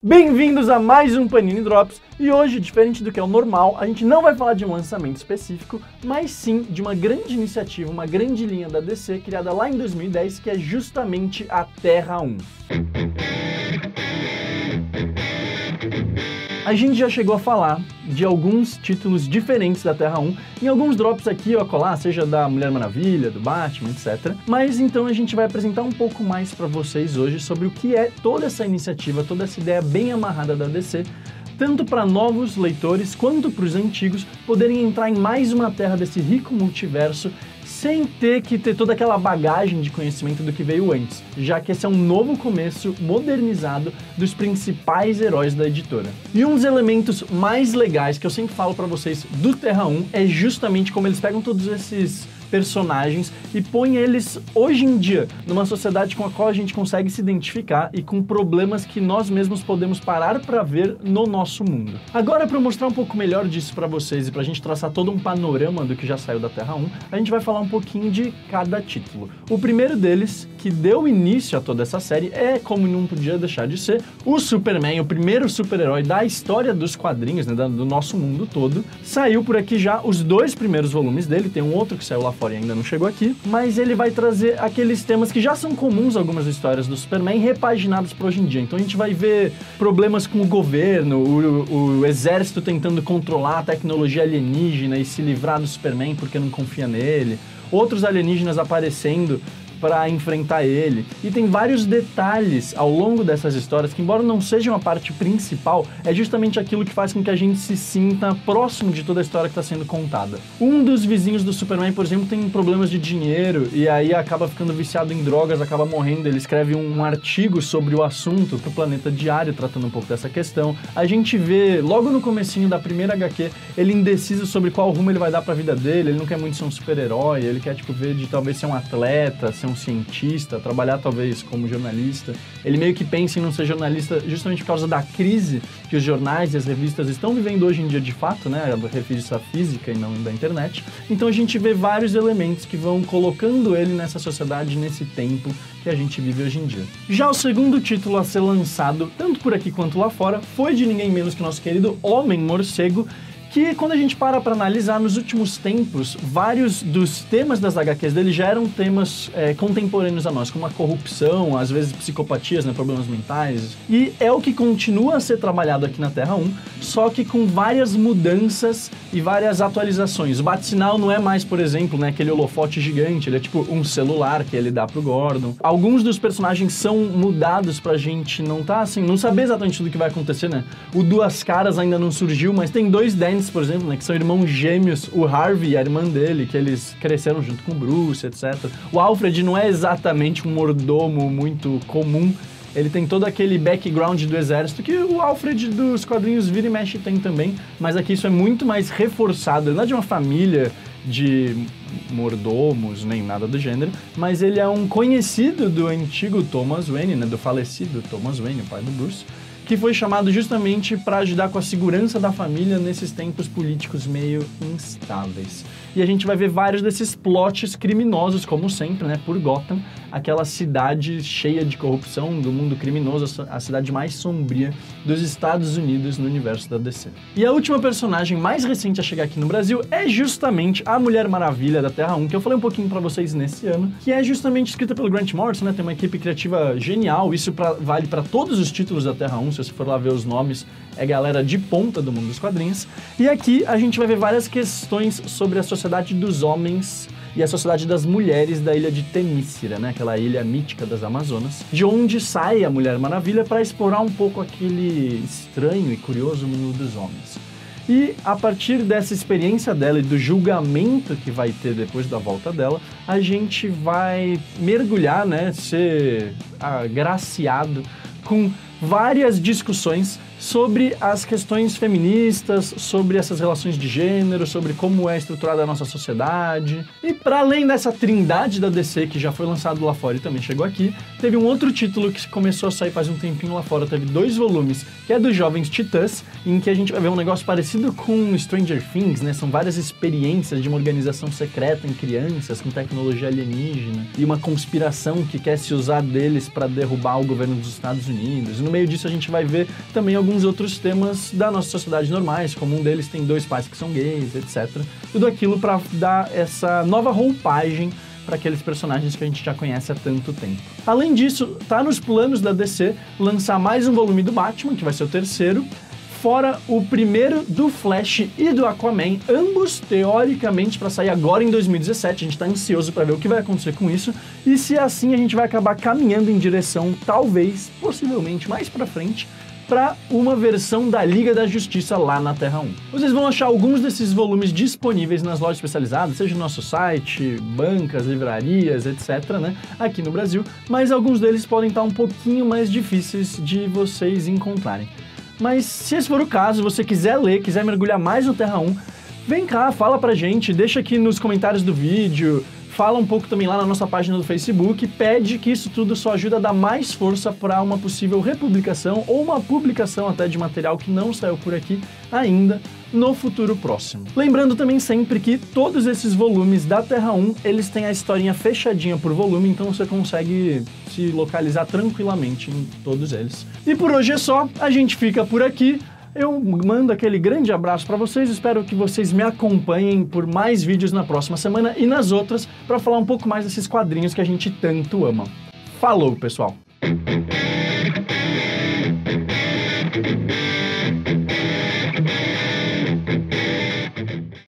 Bem-vindos a mais um Panini Drops, e hoje, diferente do que é o normal, a gente não vai falar de um lançamento específico, mas sim de uma grande iniciativa, uma grande linha da DC criada lá em 2010, que é justamente a Terra 1. A gente já chegou a falar de alguns títulos diferentes da Terra 1, em alguns drops aqui ou acolá, seja da Mulher Maravilha, do Batman, etc. Mas então a gente vai apresentar um pouco mais para vocês hoje sobre o que é toda essa iniciativa, toda essa ideia bem amarrada da DC, tanto para novos leitores quanto para os antigos poderem entrar em mais uma terra desse rico multiverso sem ter que ter toda aquela bagagem de conhecimento do que veio antes, já que esse é um novo começo modernizado dos principais heróis da editora. E um dos elementos mais legais que eu sempre falo para vocês do Terra 1 é justamente como eles pegam todos esses personagens e põem eles hoje em dia numa sociedade com a qual a gente consegue se identificar e com problemas que nós mesmos podemos parar para ver no nosso mundo. Agora, para mostrar um pouco melhor disso para vocês e para a gente traçar todo um panorama do que já saiu da Terra 1, a gente vai falar um pouquinho de cada título. O primeiro deles, que deu início a toda essa série, é, como não podia deixar de ser, o Superman, o primeiro super-herói da história dos quadrinhos, né, do nosso mundo todo. Saiu por aqui já os 2 primeiros volumes dele, tem um outro que saiu lá fora e ainda não chegou aqui, mas ele vai trazer aqueles temas que já são comuns a algumas histórias do Superman, repaginados para hoje em dia. Então a gente vai ver problemas com o governo, o exército tentando controlar a tecnologia alienígena e se livrar do Superman porque não confia nele, outros alienígenas aparecendo para enfrentar ele. E tem vários detalhes ao longo dessas histórias que, embora não sejam a parte principal, é justamente aquilo que faz com que a gente se sinta próximo de toda a história que está sendo contada. Um dos vizinhos do Superman, por exemplo, tem problemas de dinheiro e aí acaba ficando viciado em drogas, acaba morrendo. Ele escreve um artigo sobre o assunto para o Planeta Diário, tratando um pouco dessa questão. A gente vê, logo no comecinho da primeira HQ, ele indeciso sobre qual rumo ele vai dar para a vida dele. Ele não quer muito ser um super-herói, ele quer ver de talvez ser um atleta, ser um cientista, trabalhar talvez como jornalista. Ele meio que pensa em não ser jornalista justamente por causa da crise que os jornais e as revistas estão vivendo hoje em dia de fato, né, a revista física e não da internet. Então a gente vê vários elementos que vão colocando ele nessa sociedade, nesse tempo que a gente vive hoje em dia. Já o segundo título a ser lançado, tanto por aqui quanto lá fora, foi de ninguém menos que nosso querido Homem-Morcego, que quando a gente para analisar, nos últimos tempos, vários dos temas das HQs dele já eram temas contemporâneos a nós, como a corrupção, às vezes psicopatias, né, problemas mentais, e é o que continua a ser trabalhado aqui na Terra 1, só que com várias mudanças e várias atualizações. O Bate-Sinal não é mais, por exemplo, né, aquele holofote gigante, ele é tipo um celular que ele dá pro Gordon. Alguns dos personagens são mudados pra gente não saber exatamente tudo que vai acontecer, né? O Duas Caras ainda não surgiu, mas tem 2 Dents, por exemplo, né, que são irmãos gêmeos, o Harvey e a irmã dele, que eles cresceram junto com o Bruce, etc. O Alfred não é exatamente um mordomo muito comum, ele tem todo aquele background do exército que o Alfred dos quadrinhos vira e mexe tem também, mas aqui isso é muito mais reforçado. Ele não é de uma família de mordomos, nem nada do gênero, mas ele é um conhecido do antigo Thomas Wayne, né, do falecido Thomas Wayne, o pai do Bruce, que foi chamado justamente para ajudar com a segurança da família nesses tempos políticos meio instáveis. E a gente vai ver vários desses plots criminosos, como sempre, né, por Gotham, aquela cidade cheia de corrupção do mundo criminoso, a cidade mais sombria dos Estados Unidos no universo da DC. E a última personagem mais recente a chegar aqui no Brasil é justamente a Mulher Maravilha da Terra 1, que eu falei um pouquinho para vocês nesse ano, que é justamente escrita pelo Grant Morrison, né, tem uma equipe criativa genial, isso vale para todos os títulos da Terra 1, se você for lá ver os nomes, é galera de ponta do mundo dos quadrinhos. E aqui a gente vai ver várias questões sobre a sociedade dos homens e a sociedade das mulheres da ilha de Temícera, né? Aquela ilha mítica das Amazonas, de onde sai a Mulher Maravilha para explorar um pouco aquele estranho e curioso mundo dos homens. E a partir dessa experiência dela e do julgamento que vai ter depois da volta dela, a gente vai mergulhar, né? Ser agraciado com várias discussões sobre as questões feministas, sobre essas relações de gênero, sobre como é estruturada a nossa sociedade. E para além dessa trindade da DC, que já foi lançado lá fora e também chegou aqui, teve um outro título que começou a sair faz um tempinho lá fora, teve 2 volumes, que é dos Jovens Titãs, em que a gente vai ver um negócio parecido com Stranger Things, né? São várias experiências de uma organização secreta em crianças, com tecnologia alienígena, e uma conspiração que quer se usar deles para derrubar o governo dos Estados Unidos. E no meio disso a gente vai ver também alguns outros temas da nossa sociedade normais, como um deles tem 2 pais que são gays, etc. Tudo aquilo para dar essa nova roupagem para aqueles personagens que a gente já conhece há tanto tempo. Além disso, tá nos planos da DC lançar mais um volume do Batman, que vai ser o 3º, fora o primeiro do Flash e do Aquaman, ambos teoricamente para sair agora em 2017. A gente tá ansioso para ver o que vai acontecer com isso e se assim a gente vai acabar caminhando em direção, talvez, possivelmente mais para frente, para uma versão da Liga da Justiça lá na Terra 1. Vocês vão achar alguns desses volumes disponíveis nas lojas especializadas, seja no nosso site, bancas, livrarias, etc, né, aqui no Brasil, mas alguns deles podem estar um pouquinho mais difíceis de vocês encontrarem. Mas se esse for o caso, você quiser ler, quiser mergulhar mais no Terra 1, vem cá, fala pra gente, deixa aqui nos comentários do vídeo, fala um pouco também lá na nossa página do Facebook, pede que isso tudo só ajuda a dar mais força para uma possível republicação ou uma publicação até de material que não saiu por aqui ainda no futuro próximo. Lembrando também sempre que todos esses volumes da Terra 1, eles têm a historinha fechadinha por volume, então você consegue se localizar tranquilamente em todos eles. E por hoje é só, a gente fica por aqui. Eu mando aquele grande abraço para vocês, espero que vocês me acompanhem por mais vídeos na próxima semana e nas outras para falar um pouco mais desses quadrinhos que a gente tanto ama. Falou, pessoal!